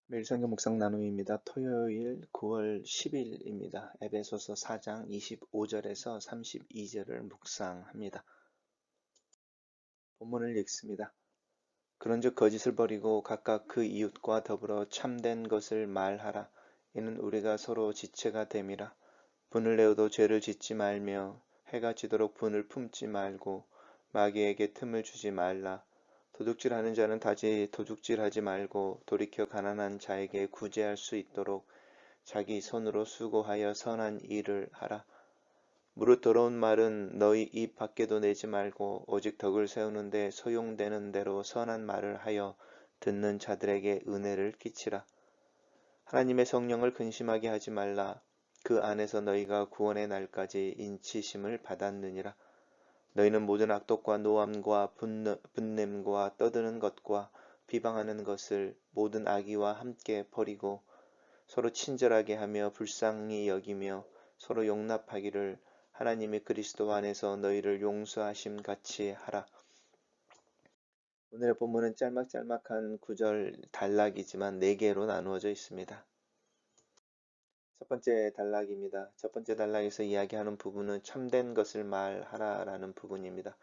매일 성경 묵상 나눔입니다. 토요일 9월 10일입니다. 에베소서 4장 25절에서 32절을 묵상합니다. 본문을 읽습니다. 그런즉 거짓을 버리고 각각 그 이웃과 더불어 참된 것을 말하라. 이는 우리가 서로 지체가 됨이라. 분을 내어도 죄를 짓지 말며 해가 지도록 분을 품지 말고 마귀에게 틈을 주지 말라. 도둑질하는 자는 다시 도둑질하지 말고 돌이켜 가난한 자에게 구제할 수 있도록 자기 손으로 수고하여 선한 일을 하라. 무릇 더러운 말은 너희 입 밖에도 내지 말고 오직 덕을 세우는데 소용되는 대로 선한 말을 하여 듣는 자들에게 은혜를 끼치라. 하나님의 성령을 근심하게 하지 말라. 그 안에서 너희가 구원의 날까지 인치심을 받았느니라. 너희는 모든 악독과 노함과 분냄과 떠드는 것과 비방하는 것을 모든 악의와 함께 버리고 서로 친절하게 하며 불쌍히 여기며 서로 용납하기를 하나님의 그리스도 안에서 너희를 용서하심 같이 하라. 오늘의 본문은 짤막짤막한 구절 단락이지만 4개로 나누어져 있습니다. 첫 번째 단락입니다. 첫 번째 단락에서 이야기하는 부분은 참된 것을 말하라라는 부분입니다.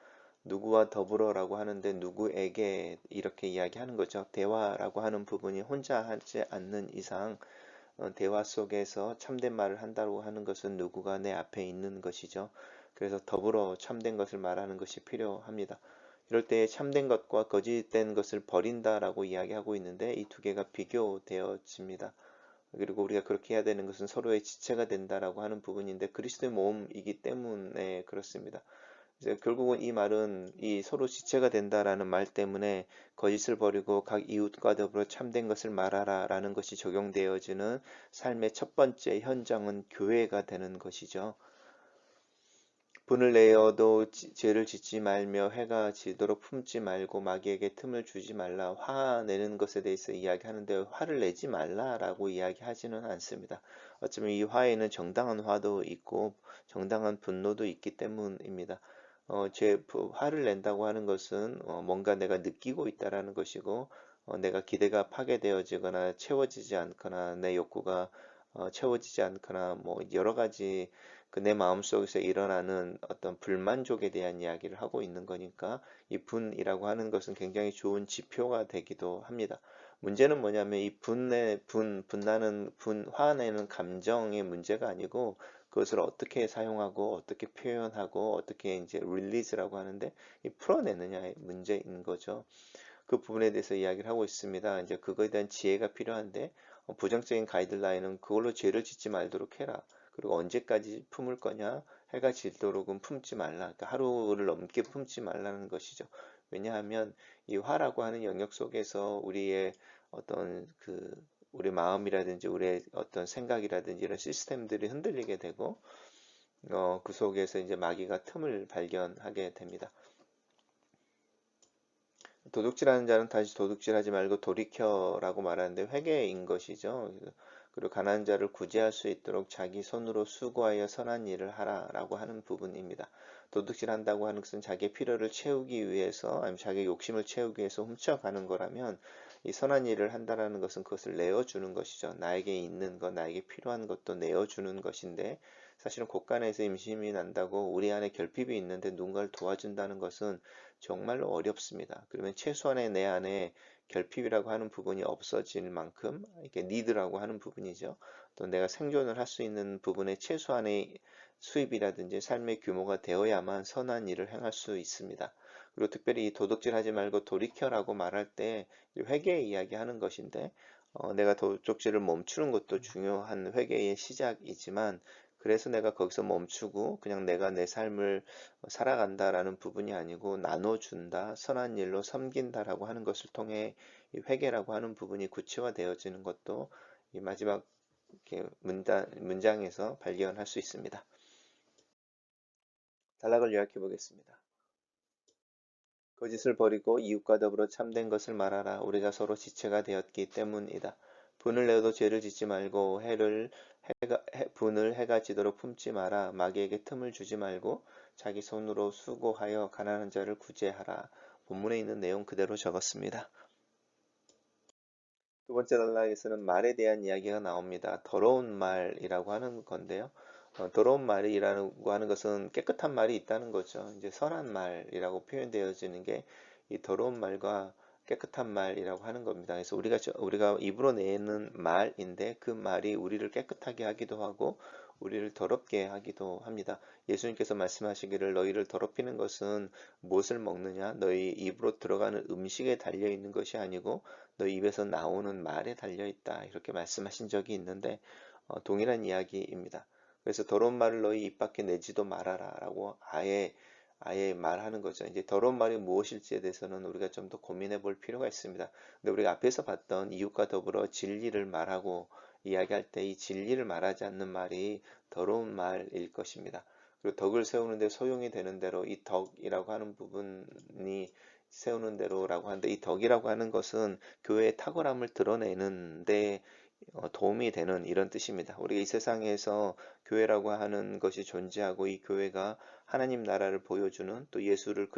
누구와 더불어라고 하는데 누구에게 이렇게 이야기하는 거죠. 대화라고 하는 부분이 혼자 하지 않는 이상 대화 속에서 참된 말을 한다고 하는 것은 누구가 내 앞에 있는 것이죠. 그래서 더불어 참된 것을 말하는 것이 필요합니다. 이럴 때 참된 것과 거짓된 것을 버린다라고 이야기하고 있는데 이 두 개가 비교되어집니다. 그리고 우리가 그렇게 해야 되는 것은 서로의 지체가 된다라고 하는 부분인데 그리스도의 몸이기 때문에 그렇습니다. 이제 결국은 이 말은 이 서로 지체가 된다라는 말 때문에 거짓을 버리고 각 이웃과 더불어 참된 것을 말하라 라는 것이 적용되어지는 삶의 첫 번째 현장은 교회가 되는 것이죠. 분을 내어도 죄를 짓지 말며 해가 지도록 품지 말고 마귀에게 틈을 주지 말라. 화내는 것에 대해서 이야기하는데 화를 내지 말라라고 이야기하지는 않습니다. 어쩌면 이 화에는 정당한 화도 있고 정당한 분노도 있기 때문입니다. 화를 낸다고 하는 것은 뭔가 내가 느끼고 있다라는 것이고 내가 기대가 파괴되어지거나 채워지지 않거나 내 욕구가 채워지지 않거나 뭐 여러 가지 그 내 마음속에서 일어나는 어떤 불만족에 대한 이야기를 하고 있는 거니까 이 분이라고 하는 것은 굉장히 좋은 지표가 되기도 합니다. 문제는 뭐냐면 이 분나는 화내는 감정의 문제가 아니고 그것을 어떻게 사용하고 어떻게 표현하고 어떻게 이제 릴리즈라고 하는데 이 풀어내느냐의 문제인 거죠. 그 부분에 대해서 이야기를 하고 있습니다. 이제 그거에 대한 지혜가 필요한데 부정적인 가이드라인은 그걸로 죄를 짓지 말도록 해라. 그리고 언제까지 품을 거냐? 해가 질도록은 품지 말라. 그러니까 하루를 넘게 품지 말라는 것이죠. 왜냐하면 이 화라고 하는 영역 속에서 우리의 어떤 우리 마음이라든지 우리의 어떤 생각이라든지 이런 시스템들이 흔들리게 되고 그 속에서 이제 마귀가 틈을 발견하게 됩니다. 도둑질하는 자는 다시 도둑질하지 말고 돌이켜라고 말하는데 회개인 것이죠. 그리고 가난한 자를 구제할 수 있도록 자기 손으로 수고하여 선한 일을 하라라고 하는 부분입니다. 도둑질한다고 하는 것은 자기의 필요를 채우기 위해서 아니면 자기의 욕심을 채우기 위해서 훔쳐가는 거라면 이 선한 일을 한다라는 것은 그것을 내어주는 것이죠. 나에게 있는 것, 나에게 필요한 것도 내어주는 것인데 사실은 곳간에서 임신이 난다고 우리 안에 결핍이 있는데 누군가를 도와준다는 것은 정말로 어렵습니다. 그러면 최소한의 내 안에 결핍이라고 하는 부분이 없어질 만큼 이게 니드라고 하는 부분이죠. 또 내가 생존을 할 수 있는 부분의 최소한의 수입이라든지 삶의 규모가 되어야만 선한 일을 행할 수 있습니다. 그리고 특별히 도둑질하지 말고 돌이켜라고 말할 때 회개 이야기하는 것인데 내가 도둑질을 멈추는 것도 중요한 회개의 시작이지만 그래서 내가 거기서 멈추고 그냥 내가 내 삶을 살아간다라는 부분이 아니고 나눠준다, 선한 일로 섬긴다라고 하는 것을 통해 이 회개라고 하는 부분이 구체화되어지는 것도 이 마지막 문장에서 발견할 수 있습니다. 단락을 요약해 보겠습니다. 거짓을 버리고 이웃과 더불어 참된 것을 말하라. 우리가 서로 지체가 되었기 때문이다. 분을 내어도 죄를 짓지 말고 분을 해가 지도록 품지 마라. 마귀에게 틈을 주지 말고 자기 손으로 수고하여 가난한 자를 구제하라. 본문에 있는 내용 그대로 적었습니다. 두 번째 단락에서는 말에 대한 이야기가 나옵니다. 더러운 말이라고 하는 건데요. 더러운 말이라고 하는 것은 깨끗한 말이 있다는 거죠. 이제 선한 말이라고 표현되어지는 게 이 더러운 말과 깨끗한 말이라고 하는 겁니다. 그래서 우리가 입으로 내는 말인데 그 말이 우리를 깨끗하게 하기도 하고 우리를 더럽게 하기도 합니다. 예수님께서 말씀하시기를 너희를 더럽히는 것은 무엇을 먹느냐? 너희 입으로 들어가는 음식에 달려 있는 것이 아니고 너 입에서 나오는 말에 달려 있다. 이렇게 말씀하신 적이 있는데 동일한 이야기입니다. 그래서 더러운 말을 너희 입 밖에 내지도 말아라라고 아예 말하는 거죠. 이제 더러운 말이 무엇일지에 대해서는 우리가 좀 더 고민해 볼 필요가 있습니다. 근데 우리가 앞에서 봤던 이웃과 더불어 진리를 말하고 이야기할 때 이 진리를 말하지 않는 말이 더러운 말일 것입니다. 그리고 덕을 세우는데 소용이 되는 대로 이 덕이라고 하는 부분이 세우는 대로라고 하는데 이 덕이라고 하는 것은 교회의 탁월함을 드러내는데 도움이 되는 이런 뜻입니다. 우리가 이 세상에서 교회라고 하는 것이 존재하고 이 교회가 하나님 나라를 보여주는 또 예수를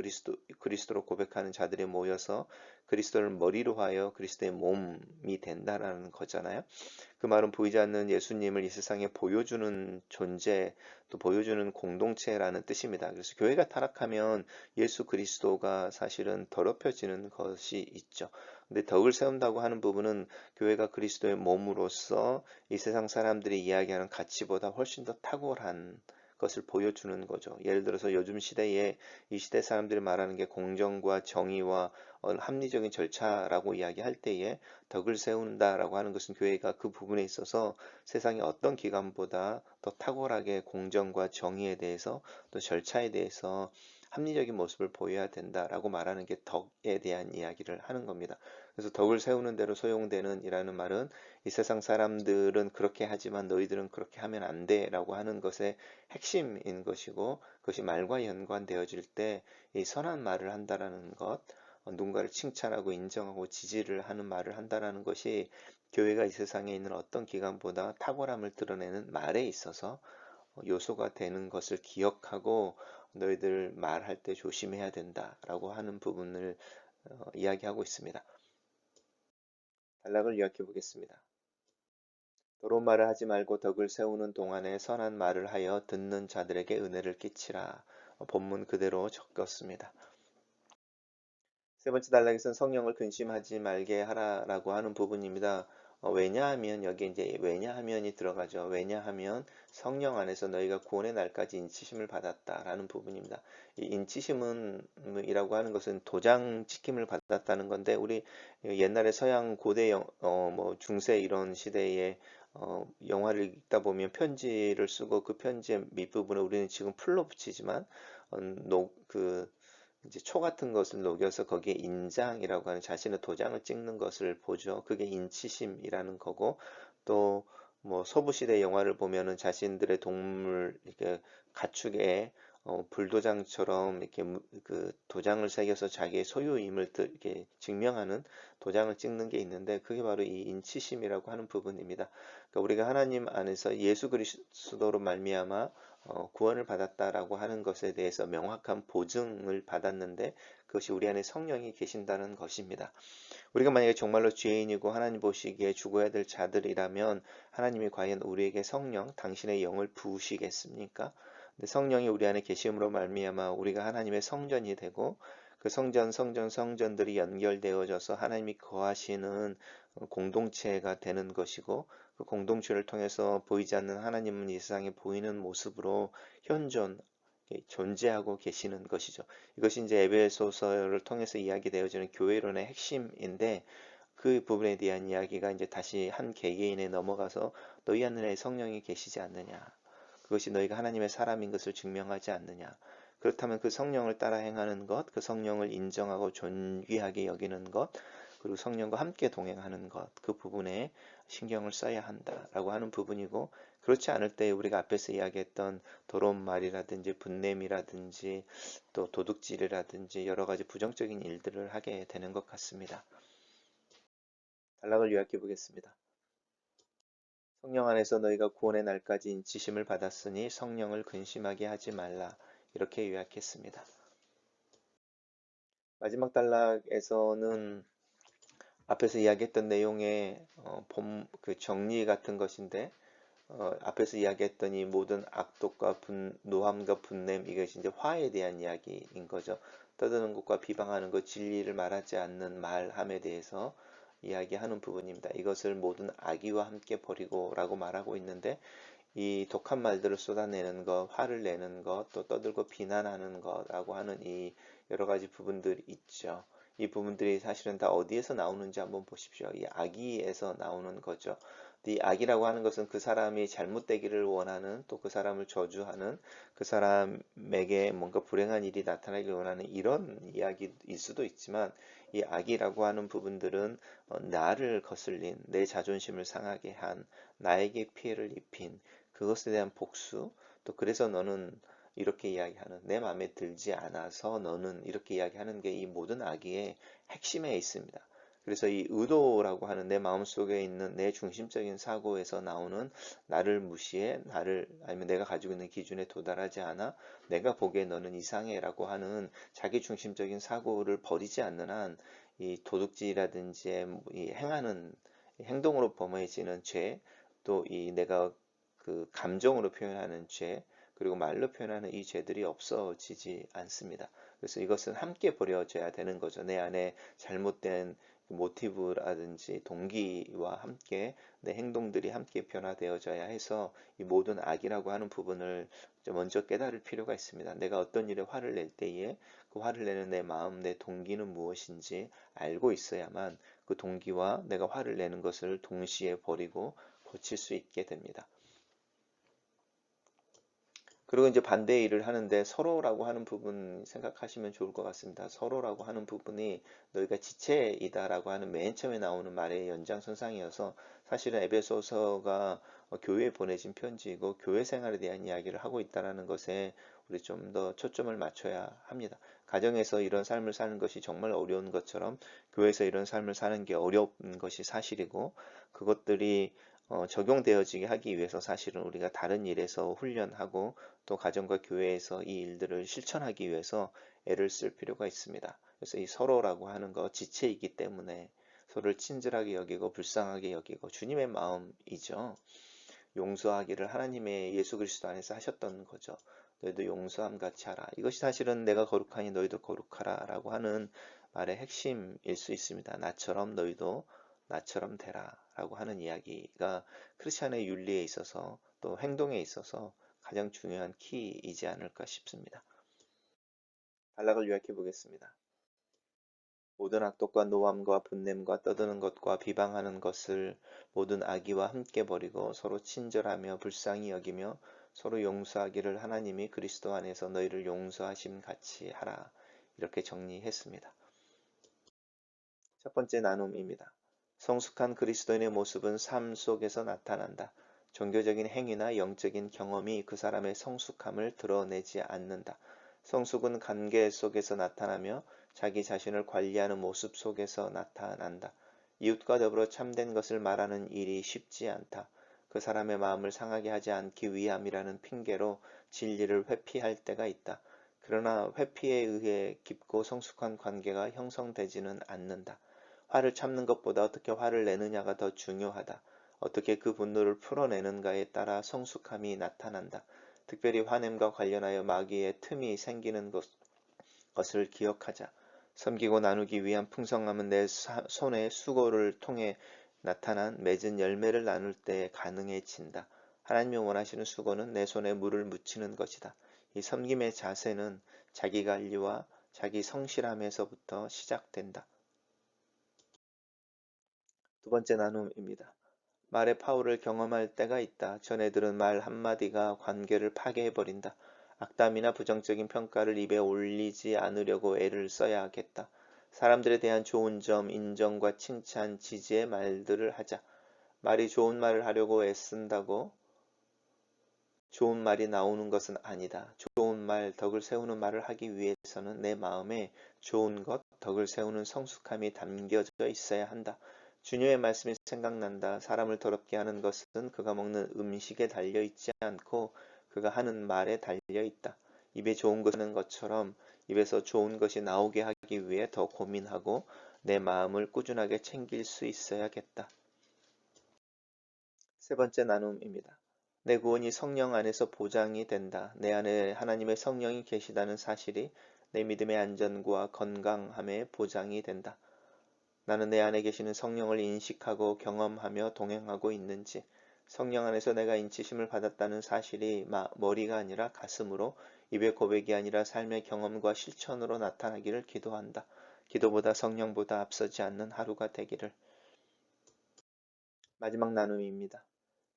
그리스도로 고백하는 자들이 모여서 그리스도를 머리로 하여 그리스도의 몸이 된다라는 거잖아요. 그 말은 보이지 않는 예수님을 이 세상에 보여주는 존재, 또 보여주는 공동체라는 뜻입니다. 그래서 교회가 타락하면 예수 그리스도가 사실은 더럽혀지는 것이 있죠. 근데 덕을 세운다고 하는 부분은 교회가 그리스도의 몸으로서 이 세상 사람들이 이야기하는 가치보다 훨씬 더 탁월한 것을 보여주는 거죠. 예를 들어서 요즘 시대에 이 시대 사람들이 말하는 게 공정과 정의와 합리적인 절차라고 이야기할 때에 덕을 세운다라고 하는 것은 교회가 그 부분에 있어서 세상의 어떤 기관보다 더 탁월하게 공정과 정의에 대해서 또 절차에 대해서 합리적인 모습을 보여야 된다라고 말하는 게 덕에 대한 이야기를 하는 겁니다. 그래서 덕을 세우는 대로 소용되는 이라는 말은 이 세상 사람들은 그렇게 하지만 너희들은 그렇게 하면 안 돼라고 하는 것의 핵심인 것이고 그것이 말과 연관되어질 때 이 선한 말을 한다라는 것, 누군가를 칭찬하고 인정하고 지지를 하는 말을 한다라는 것이 교회가 이 세상에 있는 어떤 기관보다 탁월함을 드러내는 말에 있어서 요소가 되는 것을 기억하고 너희들 말할 때 조심해야 된다라고 하는 부분을 이야기하고 있습니다. 단락을 요약해 보겠습니다. 더러운 말을 하지 말고 덕을 세우는 동안에 선한 말을 하여 듣는 자들에게 은혜를 끼치라. 본문 그대로 적었습니다. 세 번째 단락에서는 성령을 근심하지 말게 하라라고 하는 부분입니다. 왜냐하면 여기 이제 왜냐하면이 들어가죠. 왜냐하면 성령 안에서 너희가 구원의 날까지 인치심을 받았다라는 부분입니다. 이 인치심은 이라고 하는 것은 도장 찍힘을 받았다는 건데 우리 옛날에 서양 고대 뭐 중세 이런 시대에 영화를 읽다 보면 편지를 쓰고 그 편지의 밑부분에 우리는 지금 풀로 붙이지만 그 이제 초 같은 것을 녹여서 거기에 인장이라고 하는 자신의 도장을 찍는 것을 보죠. 그게 인치심이라는 거고 또 뭐 서부시대 영화를 보면은 자신들의 동물 이렇게 가축에 불도장처럼 이렇게 그 도장을 새겨서 자기의 소유임을 이렇게 증명하는 도장을 찍는 게 있는데 그게 바로 이 인치심이라고 하는 부분입니다. 그러니까 우리가 하나님 안에서 예수 그리스도로 말미암아 구원을 받았다라고 하는 것에 대해서 명확한 보증을 받았는데 그것이 우리 안에 성령이 계신다는 것입니다. 우리가 만약에 정말로 죄인이고 하나님 보시기에 죽어야 될 자들이라면 하나님이 과연 우리에게 성령, 당신의 영을 부으시겠습니까? 근데 성령이 우리 안에 계심으로 말미암아 우리가 하나님의 성전이 되고 그 성전들이 연결되어져서 하나님이 거하시는 공동체가 되는 것이고 그 공동체를 통해서 보이지 않는 하나님은 이 세상에 보이는 모습으로 현존 존재하고 계시는 것이죠. 이것이 이제 에베소서를 통해서 이야기되어지는 교회론의 핵심인데 그 부분에 대한 이야기가 이제 다시 한 개개인에 넘어가서 너희 안에 성령이 계시지 않느냐. 그것이 너희가 하나님의 사람인 것을 증명하지 않느냐. 그렇다면 그 성령을 따라 행하는 것, 그 성령을 인정하고 존귀하게 여기는 것, 그리고 성령과 함께 동행하는 것, 그 부분에 신경을 써야 한다라고 하는 부분이고, 그렇지 않을 때 우리가 앞에서 이야기했던 더러운 말이라든지 분냄이라든지 또 도둑질이라든지 여러 가지 부정적인 일들을 하게 되는 것 같습니다. 단락을 요약해 보겠습니다. 성령 안에서 너희가 구원의 날까지 인치심을 받았으니 성령을 근심하게 하지 말라. 이렇게 요약했습니다. 마지막 단락에서는 앞에서 이야기했던 내용의 그 정리 같은 것인데 앞에서 이야기했던 이 모든 악독과 노함과 분냄 이것이 이제 화에 대한 이야기인 거죠. 떠드는 것과 비방하는 것, 진리를 말하지 않는 말함에 대해서 이야기하는 부분입니다. 이것을 모든 악의와 함께 버리고라고 말하고 있는데 이 독한 말들을 쏟아내는 것, 화를 내는 것, 또 떠들고 비난하는 것라고 하는 이 여러 가지 부분들이 있죠. 이 부분들이 사실은 다 어디에서 나오는지 한번 보십시오. 이 악의에서 나오는 거죠. 이 악이라고 하는 것은 그 사람이 잘못되기를 원하는 또 그 사람을 저주하는 그 사람에게 뭔가 불행한 일이 나타나길 원하는 이런 이야기일 수도 있지만 이 악이라고 하는 부분들은 나를 거슬린 내 자존심을 상하게 한 나에게 피해를 입힌 그것에 대한 복수 또 그래서 너는 이렇게 이야기하는 내 마음에 들지 않아서 너는 이렇게 이야기하는 게 이 모든 악의의 핵심에 있습니다. 그래서 이 의도라고 하는 내 마음속에 있는 내 중심적인 사고에서 나오는 나를 무시해 나를 아니면 내가 가지고 있는 기준에 도달하지 않아 내가 보기에 너는 이상해라고 하는 자기 중심적인 사고를 버리지 않는 한 이 도둑질이라든지 이 행하는 행동으로 범해지는 죄 또 이 내가 그 감정으로 표현하는 죄 그리고 말로 표현하는 이 죄들이 없어지지 않습니다. 그래서 이것은 함께 버려져야 되는 거죠. 내 안에 잘못된 모티브라든지 동기와 함께 내 행동들이 함께 변화되어져야 해서 이 모든 악이라고 하는 부분을 먼저 깨달을 필요가 있습니다. 내가 어떤 일에 화를 낼 때에 그 화를 내는 내 마음, 내 동기는 무엇인지 알고 있어야만 그 동기와 내가 화를 내는 것을 동시에 버리고 고칠 수 있게 됩니다. 그리고 이제 반대의 일을 하는데 서로라고 하는 부분 생각하시면 좋을 것 같습니다. 서로라고 하는 부분이 너희가 지체이다라고 하는 맨 처음에 나오는 말의 연장선상이어서 사실은 에베소서가 교회에 보내진 편지이고 교회 생활에 대한 이야기를 하고 있다는 것에 우리 좀 더 초점을 맞춰야 합니다. 가정에서 이런 삶을 사는 것이 정말 어려운 것처럼 교회에서 이런 삶을 사는 게 어려운 것이 사실이고 그것들이 적용되어지게 하기 위해서 사실은 우리가 다른 일에서 훈련하고 또 가정과 교회에서 이 일들을 실천하기 위해서 애를 쓸 필요가 있습니다. 그래서 이 서로라고 하는 거 지체이기 때문에 서로를 친절하게 여기고 불쌍하게 여기고 주님의 마음이죠. 용서하기를 하나님의 예수 그리스도 안에서 하셨던 거죠. 너희도 용서함 같이 하라. 이것이 사실은 내가 거룩하니 너희도 거룩하라 라고 하는 말의 핵심일 수 있습니다. 나처럼 너희도 나처럼 되라 라고 하는 이야기가 크리스찬의 윤리에 있어서 또 행동에 있어서 가장 중요한 키이지 않을까 싶습니다. 단락을 요약해 보겠습니다. 모든 악독과 노함과 분냄과 떠드는 것과 비방하는 것을 모든 악의와 함께 버리고 서로 친절하며 불쌍히 여기며 서로 용서하기를 하나님이 그리스도 안에서 너희를 용서하심 같이 하라. 이렇게 정리했습니다. 첫 번째 나눔입니다. 성숙한 그리스도인의 모습은 삶 속에서 나타난다. 종교적인 행위나 영적인 경험이 그 사람의 성숙함을 드러내지 않는다. 성숙은 관계 속에서 나타나며 자기 자신을 관리하는 모습 속에서 나타난다. 이웃과 더불어 참된 것을 말하는 일이 쉽지 않다. 그 사람의 마음을 상하게 하지 않기 위함이라는 핑계로 진리를 회피할 때가 있다. 그러나 회피에 의해 깊고 성숙한 관계가 형성되지는 않는다. 화를 참는 것보다 어떻게 화를 내느냐가 더 중요하다. 어떻게 그 분노를 풀어내는가에 따라 성숙함이 나타난다. 특별히 화냄과 관련하여 마귀의 틈이 생기는 것을 기억하자. 섬기고 나누기 위한 풍성함은 내 손의 수고를 통해 나타난 맺은 열매를 나눌 때 가능해진다. 하나님이 원하시는 수고는 내 손에 물을 묻히는 것이다. 이 섬김의 자세는 자기 관리와 자기 성실함에서부터 시작된다. 두 번째 나눔입니다. 말의 파워를 경험할 때가 있다. 전해들은 말 한마디가 관계를 파괴해버린다. 악담이나 부정적인 평가를 입에 올리지 않으려고 애를 써야겠다. 사람들에 대한 좋은 점, 인정과 칭찬, 지지의 말들을 하자. 말이 좋은 말을 하려고 애쓴다고 좋은 말이 나오는 것은 아니다. 좋은 말, 덕을 세우는 말을 하기 위해서는 내 마음에 좋은 것, 덕을 세우는 성숙함이 담겨져 있어야 한다. 주님의 말씀이 생각난다. 사람을 더럽게 하는 것은 그가 먹는 음식에 달려 있지 않고 그가 하는 말에 달려 있다. 입에 좋은 것을 하는 것처럼 입에서 좋은 것이 나오게 하기 위해 더 고민하고 내 마음을 꾸준하게 챙길 수 있어야겠다. 세 번째 나눔입니다. 내 구원이 성령 안에서 보장이 된다. 내 안에 하나님의 성령이 계시다는 사실이 내 믿음의 안전과 건강함에 보장이 된다. 나는 내 안에 계시는 성령을 인식하고 경험하며 동행하고 있는지, 성령 안에서 내가 인치심을 받았다는 사실이 머리가 아니라 가슴으로, 입의 고백이 아니라 삶의 경험과 실천으로 나타나기를 기도한다. 기도보다 성령보다 앞서지 않는 하루가 되기를. 마지막 나눔입니다.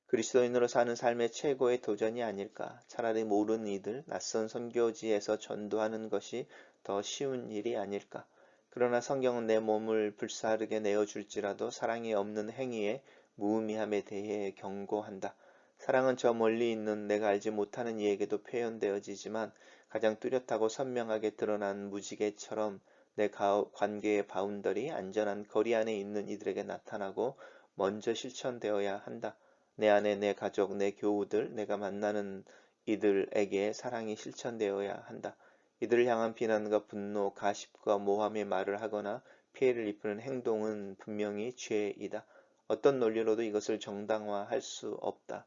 그리스도인으로 사는 삶의 최고의 도전이 아닐까. 차라리 모르는 이들, 낯선 선교지에서 전도하는 것이 더 쉬운 일이 아닐까. 그러나 성경은 내 몸을 불사르게 내어줄지라도 사랑이 없는 행위의 무의미함에 대해 경고한다. 사랑은 저 멀리 있는 내가 알지 못하는 이에게도 표현되어지지만 가장 뚜렷하고 선명하게 드러난 무지개처럼 내 관계의 바운더리, 안전한 거리 안에 있는 이들에게 나타나고 먼저 실천되어야 한다. 내 안에 내 가족, 내 교우들, 내가 만나는 이들에게 사랑이 실천되어야 한다. 이들을 향한 비난과 분노, 가십과 모함의 말을 하거나 피해를 입히는 행동은 분명히 죄이다. 어떤 논리로도 이것을 정당화할 수 없다.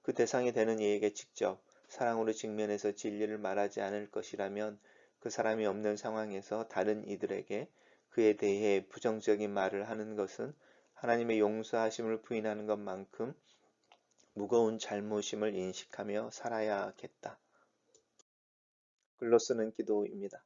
그 대상이 되는 이에게 직접 사랑으로 직면해서 진리를 말하지 않을 것이라면 그 사람이 없는 상황에서 다른 이들에게 그에 대해 부정적인 말을 하는 것은 하나님의 용서하심을 부인하는 것만큼 무거운 잘못임을 인식하며 살아야겠다. 글로 쓰는 기도입니다.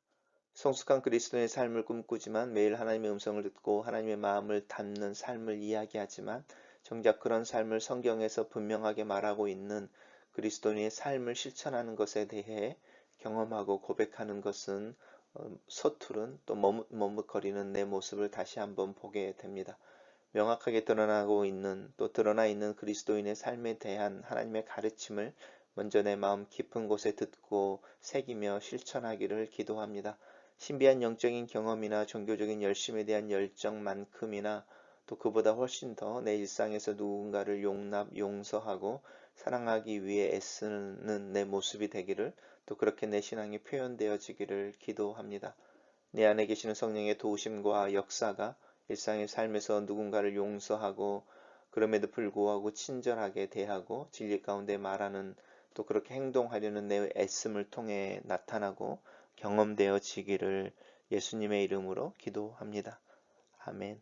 성숙한 그리스도의 삶을 꿈꾸지만 매일 하나님의 음성을 듣고 하나님의 마음을 담는 삶을 이야기하지만 정작 그런 삶을 성경에서 분명하게 말하고 있는 그리스도인의 삶을 실천하는 것에 대해 경험하고 고백하는 것은 서투른 또 머뭇거리는 내 모습을 다시 한번 보게 됩니다. 명확하게 드러나고 있는 또 드러나 있는 그리스도인의 삶에 대한 하나님의 가르침을 먼저 내 마음 깊은 곳에 듣고 새기며 실천하기를 기도합니다. 신비한 영적인 경험이나 종교적인 열심에 대한 열정만큼이나 또 그보다 훨씬 더 내 일상에서 누군가를 용서하고 사랑하기 위해 애쓰는 내 모습이 되기를, 또 그렇게 내 신앙이 표현되어지기를 기도합니다. 내 안에 계시는 성령의 도우심과 역사가 일상의 삶에서 누군가를 용서하고 그럼에도 불구하고 친절하게 대하고 진리 가운데 말하는 또 그렇게 행동하려는 내 애씀을 통해 나타나고 경험되어지기를 예수님의 이름으로 기도합니다. 아멘.